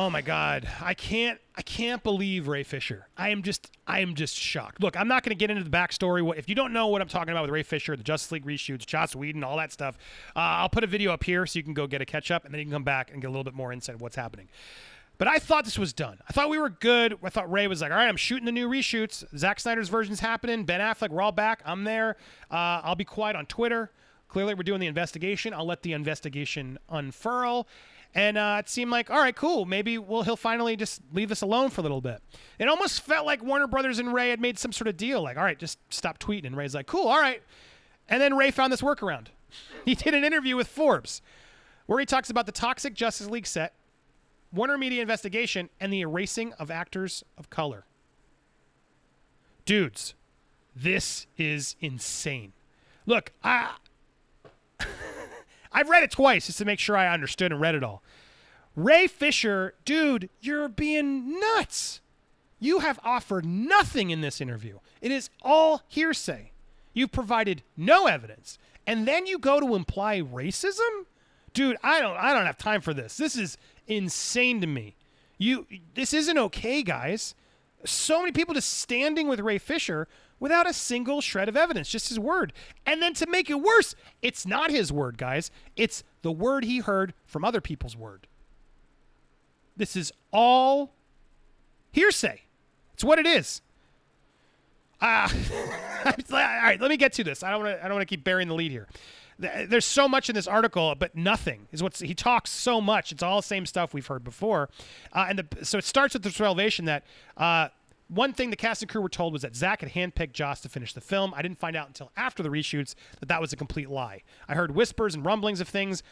Oh my God. I can't believe Ray Fisher. I am just shocked. Look, I'm not going to get into the backstory. If you don't know what I'm talking about with Ray Fisher, the Justice League reshoots, Joss Whedon, all that stuff, I'll put a video up here so you can go get a catch up, and then you can come back and get a little bit more insight of what's happening. But I thought this was done. I thought we were good. I thought Ray was like, all right, I'm shooting the new reshoots. Zack Snyder's version's happening. Ben Affleck, we're all back. I'm there. I'll be quiet on Twitter. Clearly, we're doing the investigation. I'll let the investigation unfurl. And it seemed like, all right, cool. Maybe he'll finally just leave us alone for a little bit. It almost felt like Warner Brothers and Ray had made some sort of deal. Like, all right, just stop tweeting. And Ray's like, cool, all right. And then Ray found this workaround. He did an interview with Forbes where he talks about the toxic Justice League set, Warner Media investigation, and the erasing of actors of color. Dudes, this is insane. Look, I've read it twice just to make sure I understood and read it all. Ray Fisher, dude, you're being nuts. You have offered nothing in this interview. It is all hearsay. You've provided no evidence. And then you go to imply racism? Dude, I don't have time for this. This is insane to me. This isn't okay, guys. So many people just standing with Ray Fisher without a single shred of evidence, just his word. And then to make it worse, it's not his word, guys. It's the word he heard from other people's word. This is all hearsay. It's what it is. All right, let me get to this. I don't want to keep burying the lead here. There's so much in this article, but nothing is he talks so much. It's all the same stuff we've heard before. So it starts with this revelation that one thing the cast and crew were told was that Zack had handpicked Joss to finish the film. I didn't find out until after the reshoots that was a complete lie. I heard whispers and rumblings of things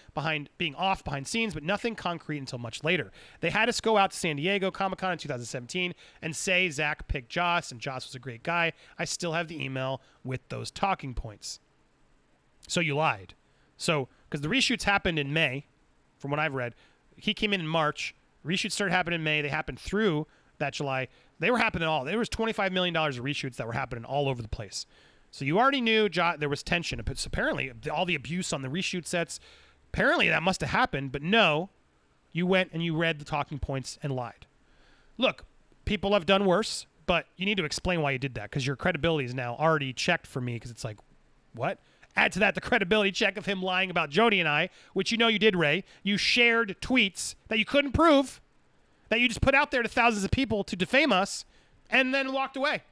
being off behind scenes, but nothing concrete until much later. They had us go out to San Diego Comic-Con in 2017 and say Zack picked Joss and Joss was a great guy. I still have the email with those talking points. So you lied. So, because the reshoots happened in May, from what I've read, he came in March. Reshoots started happening in May. They happened through that July. They were happening all. There was $25 million of reshoots that were happening all over the place. So you already knew there was tension. So apparently, all the abuse on the reshoot sets, apparently that must have happened. But no, you went and you read the talking points and lied. Look, people have done worse, but you need to explain why you did that because your credibility is now already checked for me because it's like, what? Add to that the credibility check of him lying about Jody and I, which you know you did, Ray. You shared tweets that you couldn't prove, that you just put out there to thousands of people to defame us, and then walked away.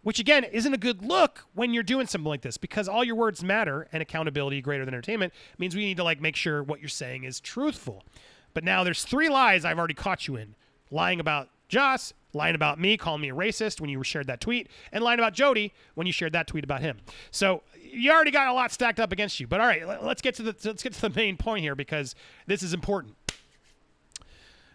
Which, again, isn't a good look when you're doing something like this, because all your words matter, and accountability greater than entertainment means we need to make sure what you're saying is truthful. But now there's 3 lies I've already caught you in. Lying about Joss, lying about me, calling me a racist when you shared that tweet, and lying about Jody when you shared that tweet about him. So you already got a lot stacked up against you. But all right, let's get to the main point here because this is important.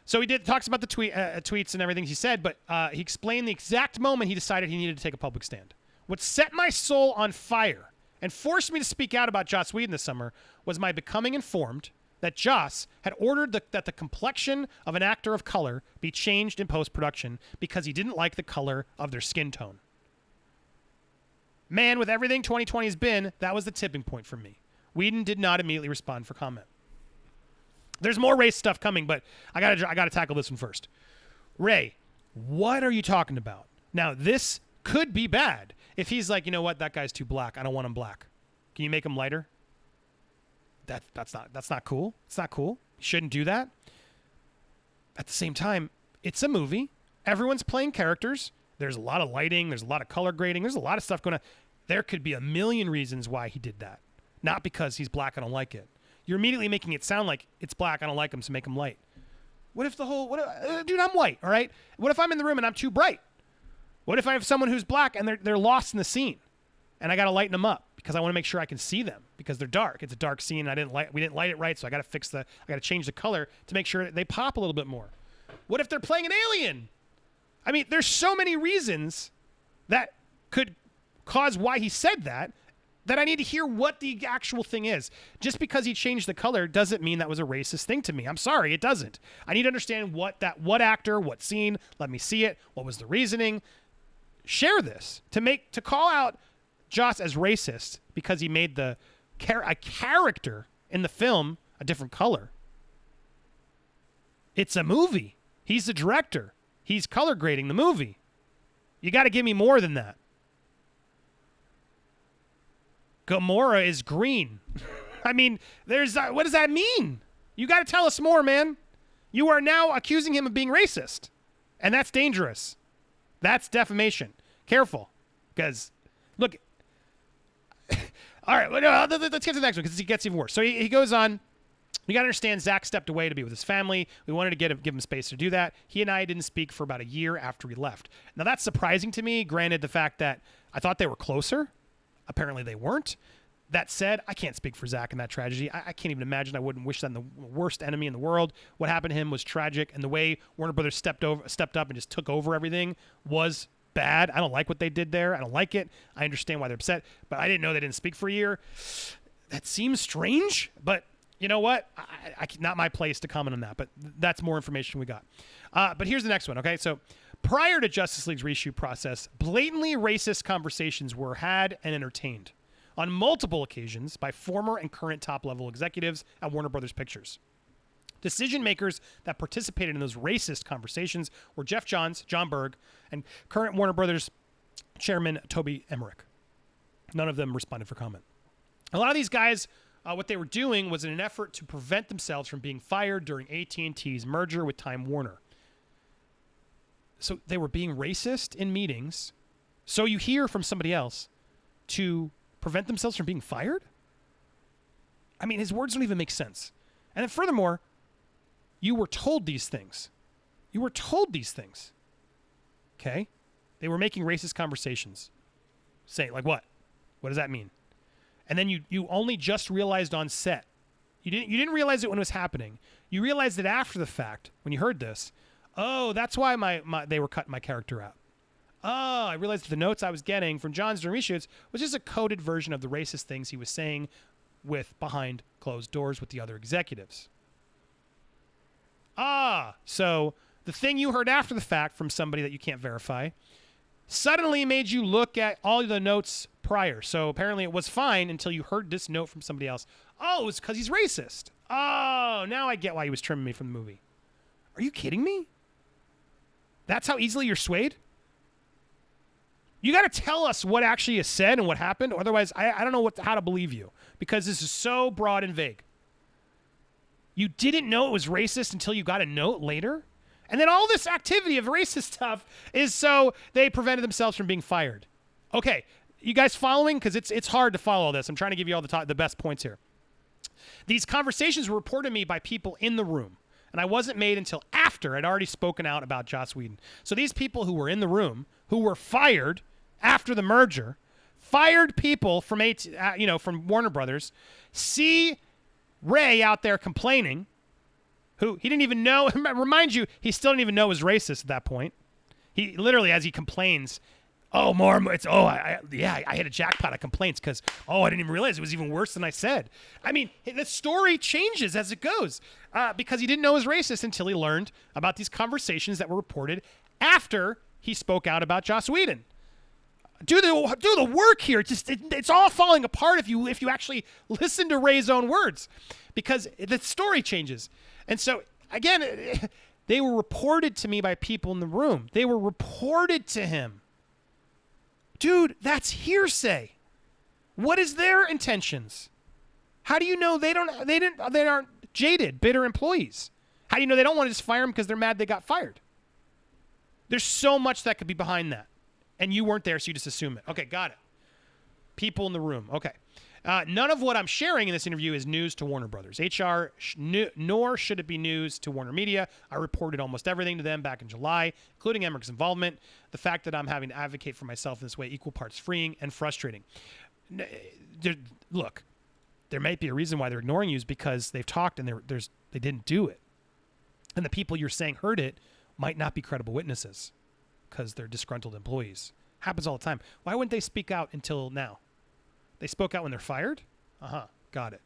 So he talks about the tweets and everything he said, but he explained the exact moment he decided he needed to take a public stand. What set my soul on fire and forced me to speak out about Joss Whedon this summer was my becoming informed that Joss had ordered that the complexion of an actor of color be changed in post-production because he didn't like the color of their skin tone. Man, with everything 2020 has been, that was the tipping point for me. Whedon did not immediately respond for comment. There's more race stuff coming, but I gotta tackle this one first. Ray, what are you talking about? Now, this could be bad. If he's like, you know what, that guy's too black. I don't want him black. Can you make him lighter? That's not cool. It's not cool. You shouldn't do that. At the same time, it's a movie. Everyone's playing characters. There's a lot of lighting. There's a lot of color grading. There's a lot of stuff going on. There could be a million reasons why he did that. Not because he's black, I don't like it. You're immediately making it sound like it's black, I don't like him, so make him light. What if dude, I'm white, all right? What if I'm in the room and I'm too bright? What if I have someone who's black and they're lost in the scene and I got to lighten them up because I want to make sure I can see them because they're dark. It's a dark scene and we didn't light it right, so I got to change the color to make sure they pop a little bit more. What if they're playing an alien? I mean, there's so many reasons that could cause why he said that I need to hear what the actual thing is. Just because he changed the color doesn't mean that was a racist thing to me. I'm sorry, it doesn't. I need to understand what actor, what scene, let me see it, what was the reasoning. Share this to call out Joss as racist because he made a character in the film a different color. It's a movie. He's the director. He's color grading the movie. You got to give me more than that. Gamora is green. I mean, what does that mean? You got to tell us more, man. You are now accusing him of being racist. And that's dangerous. That's defamation. Careful. Because, look. All right, let's get to the next one because it gets even worse. So he goes on. You got to understand, Zach stepped away to be with his family. We wanted to give him space to do that. He and I didn't speak for about a year after he left. Now, that's surprising to me, granted the fact that I thought they were closer. Apparently, they weren't. That said, I can't speak for Zach in that tragedy. I can't even imagine. I wouldn't wish that on the worst enemy in the world. What happened to him was tragic, and the way Warner Brothers stepped up and just took over everything was bad. I don't like what they did there. I don't like it. I understand why they're upset, but I didn't know they didn't speak for a year. That seems strange, but you know what? Not my place to comment on that, but that's more information we got. But here's the next one, okay? So prior to Justice League's reshoot process, blatantly racist conversations were had and entertained on multiple occasions by former and current top-level executives at Warner Brothers Pictures. Decision makers that participated in those racist conversations were Geoff Johns, John Berg, and current Warner Brothers chairman Toby Emmerich. None of them responded for comment. A lot of these guys, what they were doing was in an effort to prevent themselves from being fired during AT&T's merger with Time Warner. So they were being racist in meetings. So you hear from somebody else to prevent themselves from being fired? I mean, his words don't even make sense. And then furthermore, you were told these things. You were told these things. Okay? They were making racist conversations. Saying, like what? What does that mean? And then you only just realized on set. You didn't realize it when it was happening. You realized it after the fact when you heard this. Oh, that's why they were cutting my character out. Oh, I realized that the notes I was getting from Johns during reshoots was just a coded version of the racist things he was saying with behind closed doors with the other executives. So the thing you heard after the fact from somebody that you can't verify suddenly made you look at all the notes prior. So apparently it was fine until you heard this note from somebody else. Oh, it's because he's racist. Oh, now I get why he was trimming me from the movie. Are you kidding me? That's how easily you're swayed? You got to tell us what actually is said and what happened. Otherwise, I don't know how to believe you because this is so broad and vague. You didn't know it was racist until you got a note later? And then all this activity of racist stuff is so they prevented themselves from being fired. Okay, you guys following? Because it's hard to follow all this. I'm trying to give you all the best points here. These conversations were reported to me by people in the room. And I wasn't made until after I'd already spoken out about Joss Whedon. So these people who were in the room, who were fired after the merger, fired people from from Warner Brothers, see Ray out there complaining, who he didn't even know. Remind you, he still didn't even know was racist at that point. He literally, as he complains, I hit a jackpot of complaints because, I didn't even realize it was even worse than I said. I mean, the story changes as it goes because he didn't know it was racist until he learned about these conversations that were reported after he spoke out about Joss Whedon. Do the work here. It's all falling apart if you actually listen to Ray's own words because the story changes. And so, again, they were reported to me by people in the room. They were reported to him. Dude, that's hearsay. What is their intentions? How do you know they aren't jaded, bitter employees? How do you know they don't want to just fire them because they're mad they got fired? There's so much that could be behind that. And you weren't there, so you just assume it. Okay, got it. People in the room. Okay. None of what I'm sharing in this interview is news to Warner Brothers. Nor should it be news to Warner Media. I reported almost everything to them back in July, including Emmerich's involvement. The fact that I'm having to advocate for myself in this way, equal parts freeing and frustrating. Look, there might be a reason why they're ignoring you is because they've talked and they didn't do it. And the people you're saying heard it might not be credible witnesses because they're disgruntled employees. Happens all the time. Why wouldn't they speak out until now? They spoke out when they're fired? Got it.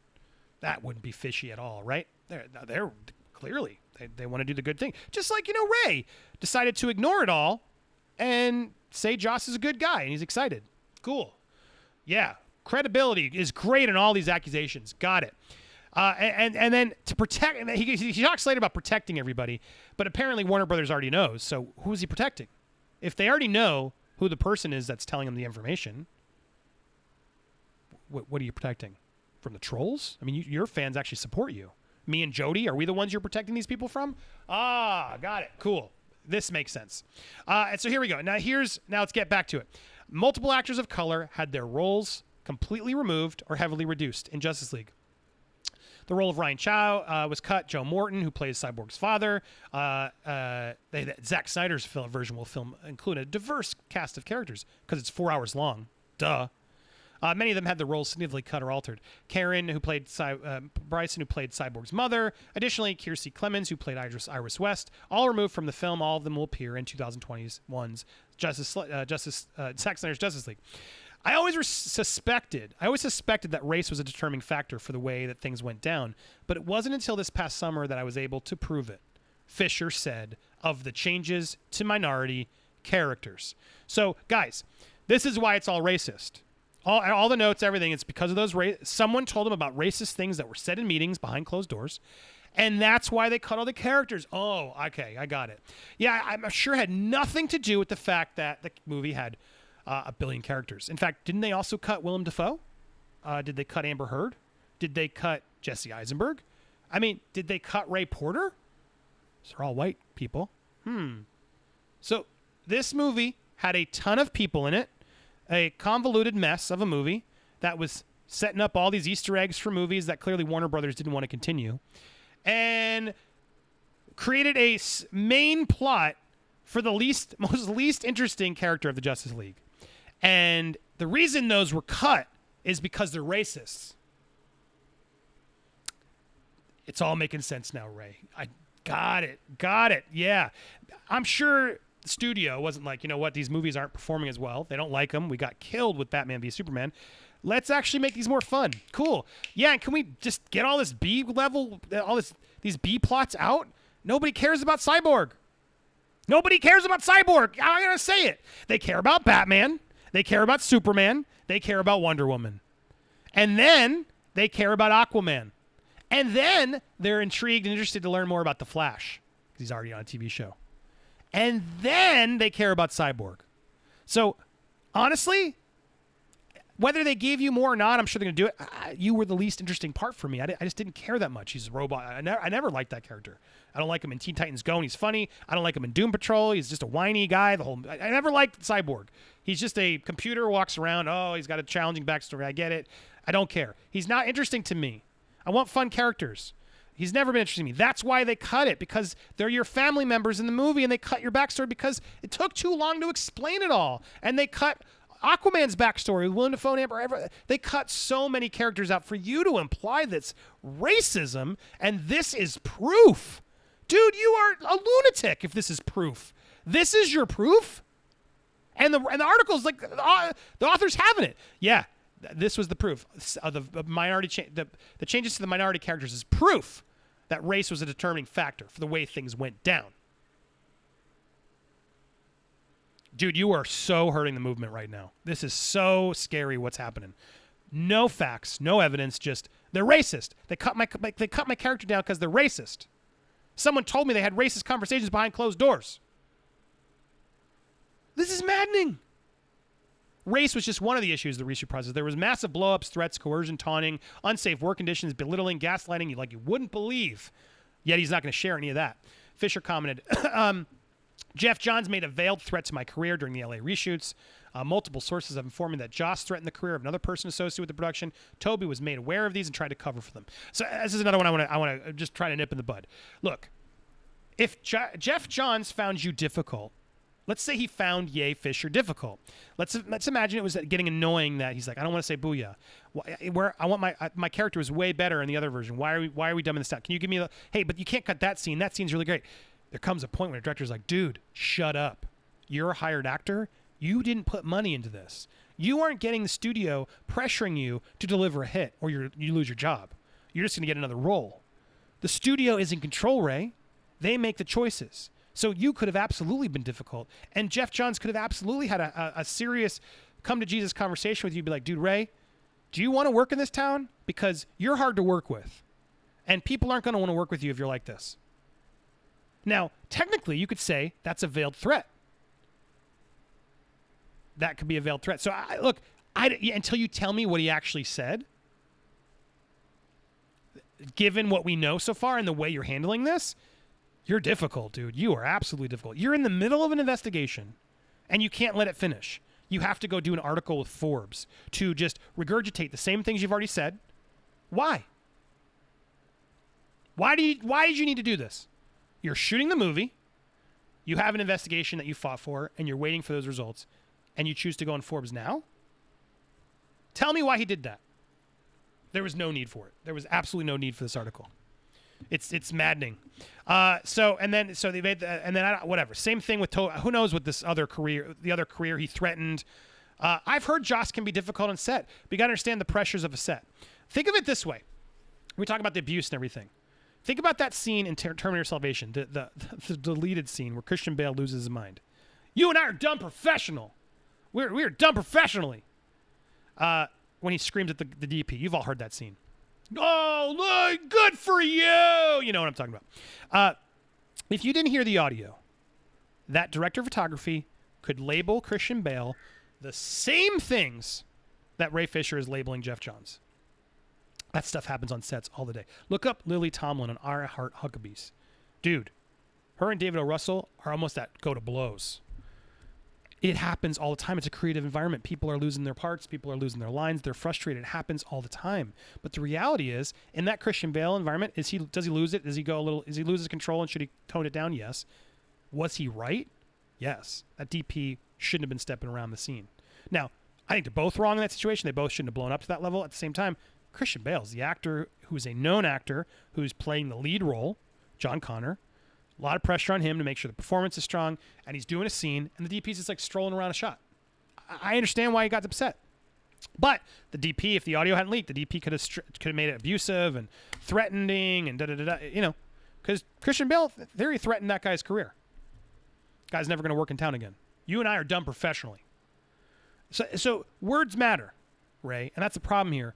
That wouldn't be fishy at all, right? They're clearly, they want to do the good thing. Just like, Ray decided to ignore it all and say Joss is a good guy and he's excited. Cool. Yeah, credibility is great in all these accusations. Got it. And then to protect, and he talks later about protecting everybody, but apparently Warner Brothers already knows. So who is he protecting? If they already know who the person is that's telling them the information, what are you protecting? From the trolls? I mean, your fans actually support you. Me and Jody, are we the ones you're protecting these people from? Ah, got it. Cool. This makes sense. And so here we go. Now let's get back to it. Multiple actors of color had their roles completely removed or heavily reduced in Justice League. The role of Ryan Chow was cut. Joe Morton, who plays Cyborg's father. Zack Snyder's version will include a diverse cast of characters because it's 4 hours long. Duh. Many of them had their roles significantly cut or altered. Karen, who played Bryson, who played Cyborg's mother. Additionally, Kiersey Clemens, who played Iris West, all removed from the film. All of them will appear in 2021's Zack Snyder's Justice League. I always suspected that race was a determining factor for the way that things went down, but it wasn't until this past summer that I was able to prove it. Fisher said of the changes to minority characters. So, guys, this is why it's all racist. All the notes, everything, it's because of those someone told them about racist things that were said in meetings behind closed doors, and that's why they cut all the characters. Oh, okay, I got it. Yeah, I'm sure it had nothing to do with the fact that the movie had a billion characters. In fact, didn't they also cut Willem Dafoe? Did they cut Amber Heard? Did they cut Jesse Eisenberg? I mean, did they cut Ray Porter? Those are all white people. So this movie had a ton of people in it, a convoluted mess of a movie that was setting up all these Easter eggs for movies that clearly Warner Brothers didn't want to continue, and created a main plot for the most least interesting character of the Justice League. And the reason those were cut is because they're racists. It's all making sense now, Ray. I got it. Yeah. I'm sure the studio wasn't like, you know what, these movies aren't performing as well. They don't like them. We got killed with Batman v Superman. Let's actually make these more fun. Cool. Yeah, and can we just get all this B level, these B plots out? Nobody cares about Cyborg. Nobody cares about Cyborg. I'm going to say it. They care about Batman. They care about Superman. They care about Wonder Woman. And then they care about Aquaman. And then they're intrigued and interested to learn more about The Flash, because he's already on a TV show. And then they care about Cyborg. So, honestly, whether they gave you more or not, I'm sure they're going to do it. You were the least interesting part for me. I just didn't care that much. He's a robot. I never liked that character. I don't like him in Teen Titans Go, and he's funny. I don't like him in Doom Patrol. He's just a whiny guy. I never liked Cyborg. He's just a computer, walks around. Oh, he's got a challenging backstory. I get it. I don't care. He's not interesting to me. I want fun characters. He's never been interesting to me. That's why they cut it, because they're your family members in the movie, and they cut your backstory because it took too long to explain it all. And they cut Aquaman's backstory with Willem Dafoe and Amber. They cut so many characters out for you to imply that's racism, and this is proof. Dude, you are a lunatic if this is proof. This is your proof? And the article's like, the author's having it. Yeah, this was the proof. The minority the changes to the minority characters is proof that race was a determining factor for the way things went down. Dude, you are so hurting the movement right now. This is so scary what's happening. No facts, no evidence, just they're racist. They cut my character down because they're racist. Someone told me they had racist conversations behind closed doors. This is maddening. Race was just one of the issues the research process. There was massive blowups, threats, coercion, taunting, unsafe work conditions, belittling, gaslighting, you wouldn't believe. Yet he's not going to share any of that. Fisher commented, Geoff Johns made a veiled threat to my career during the LA reshoots. Multiple sources have informed me that Joss threatened the career of another person associated with the production. Toby was made aware of these and tried to cover for them. So this is another one I want to just try to nip in the bud. Look, if Geoff Johns found you difficult, let's say he found Ye Fisher difficult. Let's imagine it was getting annoying that he's like, I don't want to say booyah. Where I want my character was way better in the other version. Why are we dumbing this down? Can you give me hey, but you can't cut that scene. That scene's really great. There comes a point where the director's like, dude, shut up. You're a hired actor. You didn't put money into this. You aren't getting the studio pressuring you to deliver a hit or you lose your job. You're just going to get another role. The studio is in control, Ray. They make the choices. So you could have absolutely been difficult. And Geoff Johns could have absolutely had a serious come-to-Jesus conversation with you. Be like, dude, Ray, do you want to work in this town? Because you're hard to work with. And people aren't going to want to work with you if you're like this. Now, technically, you could say that's a veiled threat. That could be a veiled threat. So, until you tell me what he actually said, given what we know so far and the way you're handling this, you're difficult, dude. You are absolutely difficult. You're in the middle of an investigation, and you can't let it finish. You have to go do an article with Forbes to just regurgitate the same things you've already said. Why? Why did you need to do this? You're shooting the movie. You have an investigation that you fought for, and you're waiting for those results, and you choose to go on Forbes now? Tell me why he did that. There was no need for it. There was absolutely no need for this article. It's maddening. So they made whatever. Same thing with who knows what this other career, the other career he threatened. I've heard Joss can be difficult on set, but you got to understand the pressures of a set. Think of it this way. We talk about the abuse and everything. Think about that scene in Terminator Salvation, the deleted scene where Christian Bale loses his mind. You and I are done professional. We are done professionally. When he screams at the DP. You've all heard that scene. Oh, look, good for you. You know what I'm talking about. If you didn't hear the audio, that director of photography could label Christian Bale the same things that Ray Fisher is labeling Geoff Johns. That stuff happens on sets all the day. Look up Lily Tomlin on Our Heart Huckabees. Dude, her and David O. Russell are almost at go to blows. It happens all the time. It's a creative environment. People are losing their parts. People are losing their lines. They're frustrated. It happens all the time. But the reality is, in that Christian Bale environment, does he lose it? Does he lose his control, and should he tone it down? Yes. Was he right? Yes. That DP shouldn't have been stepping around the scene. Now, I think they're both wrong in that situation. They both shouldn't have blown up to that level. At the same time, Christian Bale's the actor who's a known actor who's playing the lead role, John Connor. A lot of pressure on him to make sure the performance is strong, and he's doing a scene, and the DP's just like strolling around a shot. I understand why he got upset. But the DP, if the audio hadn't leaked, the DP could have made it abusive and threatening and da-da-da-da, because Christian Bale, he threatened that guy's career. Guy's never going to work in town again. You and I are done professionally. So words matter, Ray, and that's the problem here.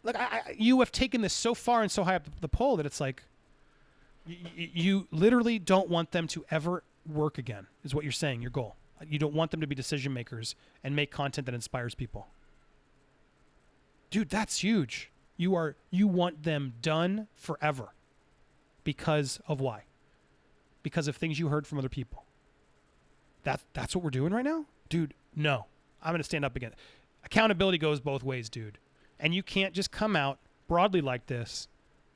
Look, you have taken this so far and so high up the pole that it's like, you literally don't want them to ever work again, is what you're saying, your goal. You don't want them to be decision makers and make content that inspires people. Dude, that's huge. You want them done forever. Because of why? Because of things you heard from other people. That's what we're doing right now? Dude, no. I'm going to stand up again. Accountability goes both ways, dude. And you can't just come out broadly like this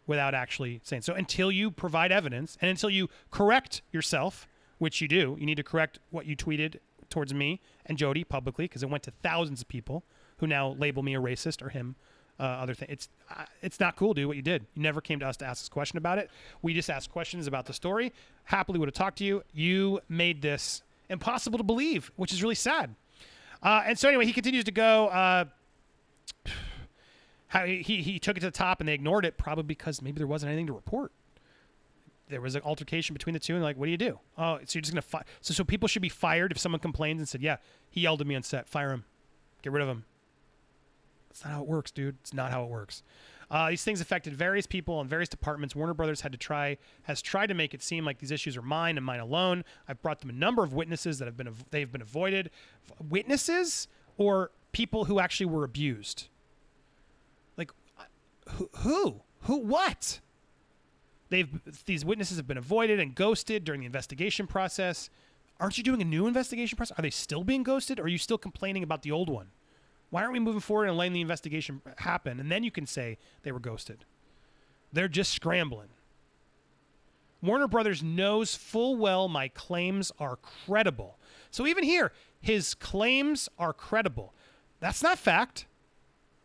without actually saying so. Until you provide evidence and until you correct yourself, which you do, you need to correct what you tweeted towards me and Jody publicly, because it went to thousands of people who now label me a racist or him other thing. It's not cool, dude, what you did. You never came to us to ask us a question about it. We just asked questions about the story. Happily would have talked to you. You made this impossible to believe, which is really sad. And so anyway, he continues to go. How he took it to the top and they ignored it, probably because maybe there wasn't anything to report. There was an altercation between the two, and like, what do you do? Oh, so you're just gonna fire? So people should be fired if someone complains and said, "Yeah, he yelled at me on set. Fire him. Get rid of him." That's not how it works, dude. It's not how it works. These things affected various people in various departments. Warner Brothers has tried to make it seem like these issues are mine and mine alone. I've brought them a number of witnesses that they've been avoided. Witnesses or people who actually were abused. Like, who, what? These witnesses have been avoided and ghosted during the investigation process. Aren't you doing a new investigation process? Are they still being ghosted, or are you still complaining about the old one? Why aren't we moving forward and letting the investigation happen? And then you can say they were ghosted. They're just scrambling. Warner Brothers knows full well my claims are credible. So even here, his claims are credible. That's not fact.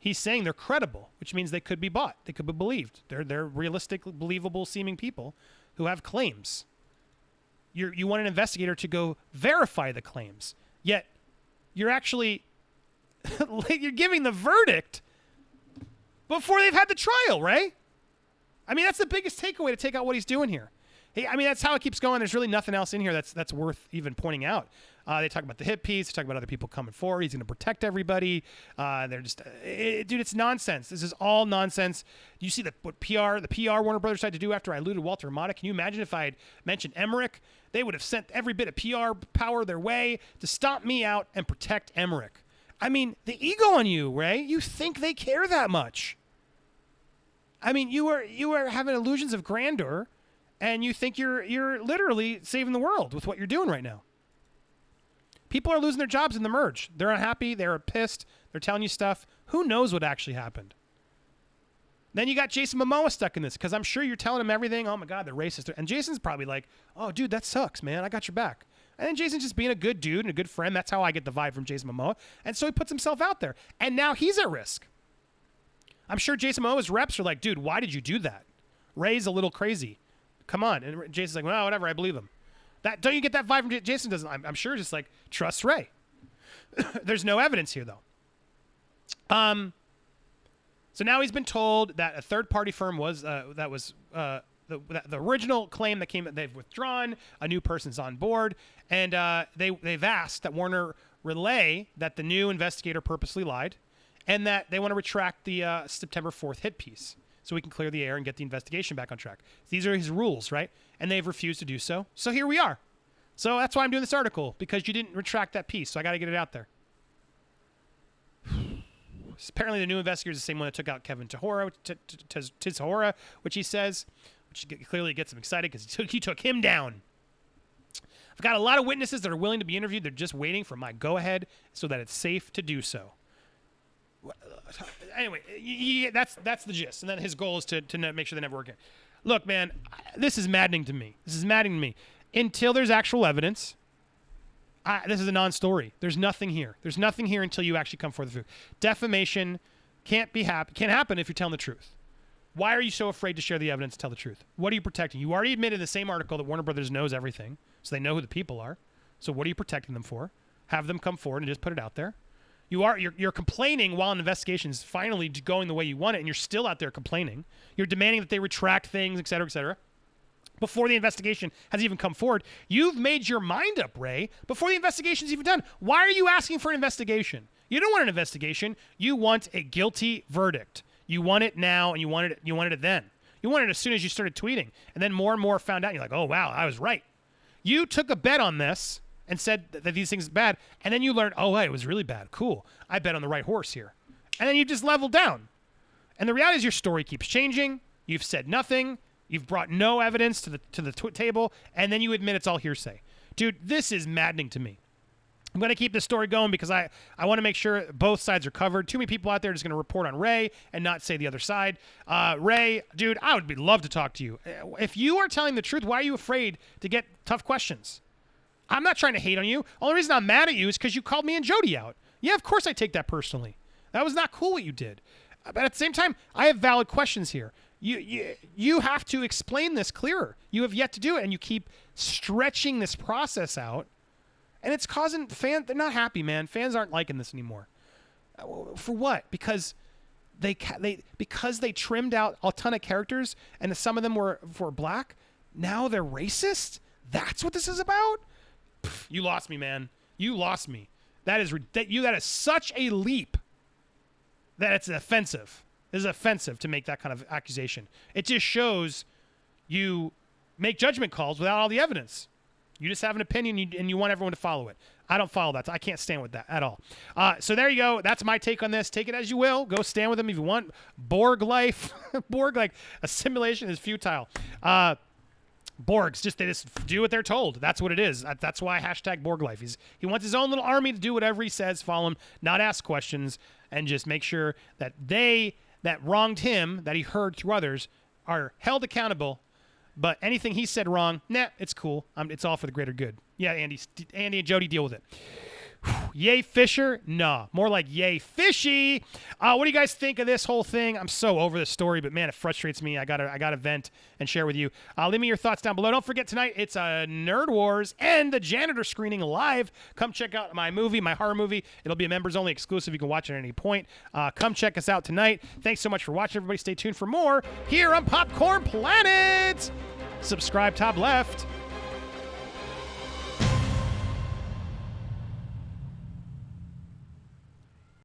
He's saying they're credible, which means they could be bought. They could be believed. They're realistic, believable seeming people who have claims. You want an investigator to go verify the claims, yet you're actually you're giving the verdict before they've had the trial, right? I mean, that's the biggest takeaway to take out what he's doing here. Hey, I mean, that's how it keeps going. There's really nothing else in here that's worth even pointing out. They talk about the hit piece. They talk about other people coming forward. He's going to protect everybody. They're just, dude, it's nonsense. This is all nonsense. Do you see the PR Warner Brothers tried to do after I alluded Walter Amada? Can you imagine if I had mentioned Emmerich? They would have sent every bit of PR power their way to stomp me out and protect Emmerich. I mean, the ego on you, Ray. You think they care that much? I mean, you are having illusions of grandeur, and you think you're literally saving the world with what you're doing right now. People are losing their jobs in the merge. They're unhappy. They're pissed. They're telling you stuff. Who knows what actually happened? Then you got Jason Momoa stuck in this because I'm sure you're telling him everything. Oh, my God, they're racist. And Jason's probably like, oh, dude, that sucks, man. I got your back. And then Jason's just being a good dude and a good friend. That's how I get the vibe from Jason Momoa. And so he puts himself out there. And now he's at risk. I'm sure Jason Momoa's reps are like, dude, why did you do that? Ray's a little crazy. Come on. And Jason's like, well, whatever. I believe him. Don't you get that vibe from Jason? Doesn't. I'm sure just like, trust Ray. There's no evidence here, though. So now he's been told that a third-party firm was the original claim that they've withdrawn. A new person's on board, and they've asked that Warner relay that the new investigator purposely lied, and that they want to retract the September 4th hit piece so we can clear the air and get the investigation back on track. These are his rules, right? And they've refused to do so. So here we are. So that's why I'm doing this article, because you didn't retract that piece. So I got to get it out there. Apparently the new investigator is the same one that took out Kevin Tizhora, which he says, which clearly gets him excited because he took him down. I've got a lot of witnesses that are willing to be interviewed. They're just waiting for my go-ahead so that it's safe to do so. Anyway, that's the gist. And then his goal is to make sure they never work again. Look, man, this is maddening to me. Until there's actual evidence, this is a non-story. There's nothing here. There's nothing here until you actually come forward with the truth. Defamation can't happen if you're telling the truth. Why are you so afraid to share the evidence and tell the truth? What are you protecting? You already admitted in the same article that Warner Brothers knows everything, so they know who the people are. So what are you protecting them for? Have them come forward and just put it out there. You're complaining while an investigation is finally going the way you want it, and you're still out there complaining. You're demanding that they retract things, et cetera, before the investigation has even come forward. You've made your mind up, Ray, before the investigation's even done. Why are you asking for an investigation? You don't want an investigation. You want a guilty verdict. You want it now, and you wanted it then. You wanted it as soon as you started tweeting, and then more and more found out. And you're like, oh, wow, I was right. You took a bet on this and said that these things are bad, and then you learned, oh, hey, it was really bad. Cool. I bet on the right horse here. And then you just leveled down. And the reality is your story keeps changing. You've said nothing. You've brought no evidence to the table, and then you admit it's all hearsay. Dude, this is maddening to me. I'm going to keep this story going because I want to make sure both sides are covered. Too many people out there are just going to report on Ray and not say the other side. Ray, dude, I would love to talk to you. If you are telling the truth, why are you afraid to get tough questions? I'm not trying to hate on you. Only reason I'm mad at you is because you called me and Jody out. Yeah, of course I take that personally. That was not cool what you did. But at the same time, I have valid questions here. You have to explain this clearer. You have yet to do it, and you keep stretching this process out, and it's causing fans. They're not happy, man. Fans aren't liking this anymore. For what? Because they trimmed out a ton of characters, and some of them were black. Now they're racist. That's what this is about. Pff, you lost me, man. You lost me. That is such a leap that it's offensive. It is offensive to make that kind of accusation. It just shows you make judgment calls without all the evidence. You just have an opinion and you want everyone to follow it. I don't follow that. I can't stand with that at all. So there you go. That's my take on this. Take it as you will. Go stand with them if you want. Borg life. Borg, like a simulation is futile. Borgs, they just do what they're told. That's what it is. That's why hashtag Borg life. He wants his own little army to do whatever he says, follow him, not ask questions, and just make sure that they that wronged him, that he heard through others, are held accountable. But anything he said wrong, it's cool. It's all for the greater good. Yeah, Andy and Jody, deal with it. Yay Fisher? Nah. More like yay fishy. What do you guys think of this whole thing? I'm so over this story, but man, it frustrates me. I gotta vent and share with you. Leave me your thoughts down below. Don't forget tonight, it's Nerd Wars and the Janitor screening live. Come check out my horror movie. It'll be a members only exclusive. You can watch it at any point. Come check us out tonight. Thanks so much for watching, everybody. Stay tuned for more here on Popcorn Planet. Subscribe top left.